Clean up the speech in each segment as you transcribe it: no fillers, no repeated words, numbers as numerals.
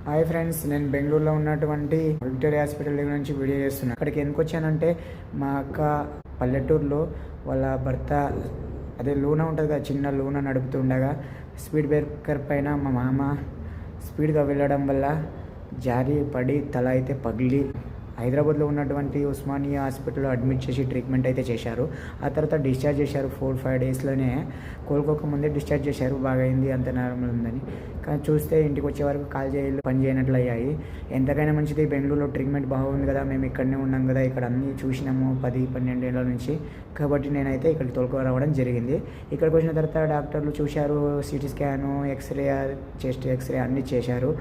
Hi friends, నేను బెంగళూరులో ఉన్నటువంటి విక్టోరియా హాస్పిటల్ దగ్గర నుంచి వీడియో చేస్తున్నాను. అక్కడికి ఎందుకు వచ్చానంటే మా అక్క పల్లెటూరులో వాళ్ళ భర్త అదే లూనా ఉంటుంది కదా, చిన్న లూనా నడుపుతుండగా స్పీడ్ బ్రేకర్ పైన మా మామ స్పీడ్గా వెళ్ళడం వల్ల జారి పడి తల అయితే పగిలి హైదరాబాద్లో ఉన్నటువంటి ఉస్మానియా హాస్పిటల్లో అడ్మిట్ చేసి ట్రీట్మెంట్ అయితే చేశారు. ఆ తర్వాత డిశ్చార్జ్ చేశారు. 4-5 డేస్లోనే కోలుకోకముందే డిశ్చార్జ్ చేశారు. బాగా అయింది, అంత నార్మల్ ఉందని. కానీ చూస్తే ఇంటికి వచ్చే వరకు కాల్ చేయలు పని చేయనట్లు అయ్యాయి. ఎంతకైనా మంచిది, బెంగళూరులో ట్రీట్మెంట్ బాగుంది కదా, మేము ఇక్కడనే ఉన్నాం కదా, ఇక్కడ అన్నీ చూసినాము 10-12 ఏళ్ళ నుంచి. కాబట్టి నేనైతే ఇక్కడికి తోలుకురావడం జరిగింది. ఇక్కడికి వచ్చిన తర్వాత డాక్టర్లు చూశారు, CT scan, X ray, chest X ray అన్నీ చేశారు.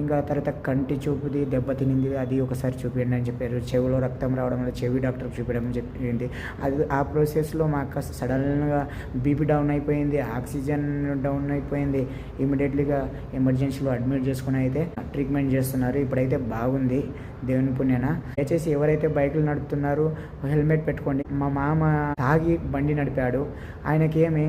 ఇంకా తర్వాత కంటి చూపుది దెబ్బతినింది, అది ఒకసారి చూపించండి అని చెప్పారు. చెవిలో రక్తం రావడం వల్ల చెవి డాక్టర్కి చూపించడం చెప్పింది. అది ఆ ప్రాసెస్లో మా అక్క సడన్గా బీపీ డౌన్ అయిపోయింది, ఆక్సిజన్ డౌన్ అయిపోయింది. ఇమీడియట్లీగా ఎమర్జెన్సీలో అడ్మిట్ చేసుకుని అయితే ట్రీట్మెంట్ చేస్తున్నారు. ఇప్పుడైతే బాగుంది, దేవుని పుణ్యాన. దయచేసి ఎవరైతే బైకులు నడుపుతున్నారో హెల్మెట్ పెట్టుకోండి. మా మామ తాగి బండి నడిపాడు. ఆయనకేమి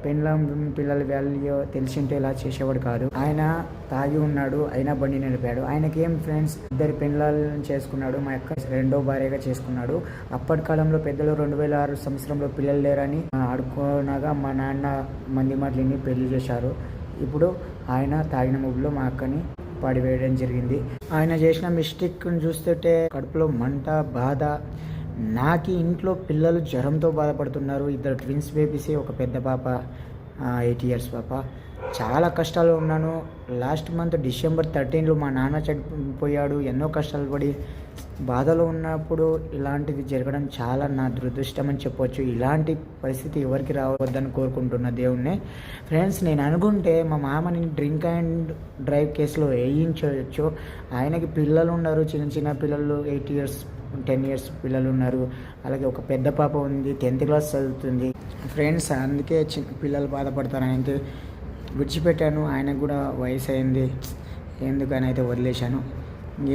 పిల్లల వాల్యూ తెలిసింటే ఇలా చేసేవాడు కాదు. ఆయన తాగి ఉన్నాడు, అయినా బండి నడిపాడు. ఆయనకేం ఫ్రెండ్స్ 2 పిల్లలను చేసుకున్నాడు. మా యొక్క 2వ భార్యగా చేసుకున్నాడు. అప్పటి కాలంలో పెద్దలు 2006 సంవత్సరంలో పిల్లలు లేరని ఆడుకోనగా మా నాన్న మంది మాటలని పెళ్లి చేశారు. ఇప్పుడు ఆయన తాగిన ముగ్గులో మా అక్కని పడివేయడం జరిగింది. ఆయన చేసిన మిస్టేక్ని చూస్తుంటే కడుపులో మంట, బాధ. నాకు ఇంట్లో పిల్లలు జ్వరంతో బాధపడుతున్నారు. 2 ట్విన్స్ బేబీస్, ఒక పెద్ద పాప 8 ఇయర్స్ పాప. చాలా కష్టాలు ఉన్నాను. లాస్ట్ మంత్ December 13 మా నాన్న చనిపోయాడు. ఎన్నో కష్టాలు పడి బాధలో ఉన్నప్పుడు ఇలాంటిది జరగడం చాలా నా దురదృష్టం అని చెప్పవచ్చు. ఇలాంటి పరిస్థితి ఎవరికి రావద్దని కోరుకుంటున్న దేవుణ్ణి. ఫ్రెండ్స్, నేను అనుకుంటే మా మామని డ్రింక్ అండ్ డ్రైవ్ కేసులో వేయించవచ్చు. ఆయనకి పిల్లలు ఉన్నారు, చిన్న పిల్లలు, 8 ఇయర్స్ 10 ఇయర్స్ పిల్లలు ఉన్నారు. అలాగే ఒక పెద్ద పాప ఉంది, 10th క్లాస్ చదువుతుంది. ఫ్రెండ్స్, అందుకే చిన్న పిల్లలు బాధపడతారు ఆయనకి విడిచిపెట్టాను. ఆయనకు కూడా వయసు అయింది, ఎందుకని అయితే వదిలేశాను.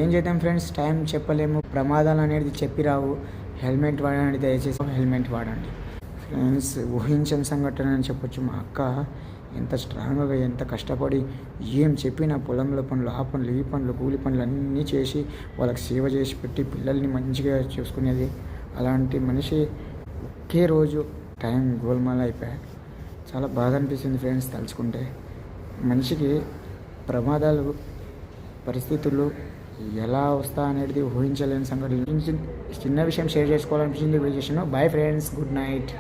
ఏం చేద్దాం ఫ్రెండ్స్, టైం చెప్పలేము. ప్రమాదాలు అనేది చెప్పి రావు. హెల్మెట్ వాడండి, దయచేసి హెల్మెట్ వాడండి. ఫ్రెండ్స్, ఊహించని సంఘటన అని చెప్పొచ్చు. మా అక్క ఎంత స్ట్రాంగ్గా, ఎంత కష్టపడి ఏం చెప్పినా పొలంలో పనులు, ఆ పనులు, ఈ పనులు, కూలి పనులు అన్నీ చేసి వాళ్ళకి సేవ చేసి పెట్టి పిల్లల్ని మంచిగా చూసుకునేది. అలాంటి మనిషి ఒకే రోజు టైం గోల్మాల్ అయిపోయాయి. చాలా బాధ అనిపిస్తుంది ఫ్రెండ్స్ తలుచుకుంటే. మనిషికి ప్రమాదాలు, పరిస్థితులు ఎలా వస్తా అనేది ఊహించలేని సంఘటన. చిన్న విషయం షేర్ చేసుకోవాలనిపించింది, వీడియో చేశాను. Bye friends, good night.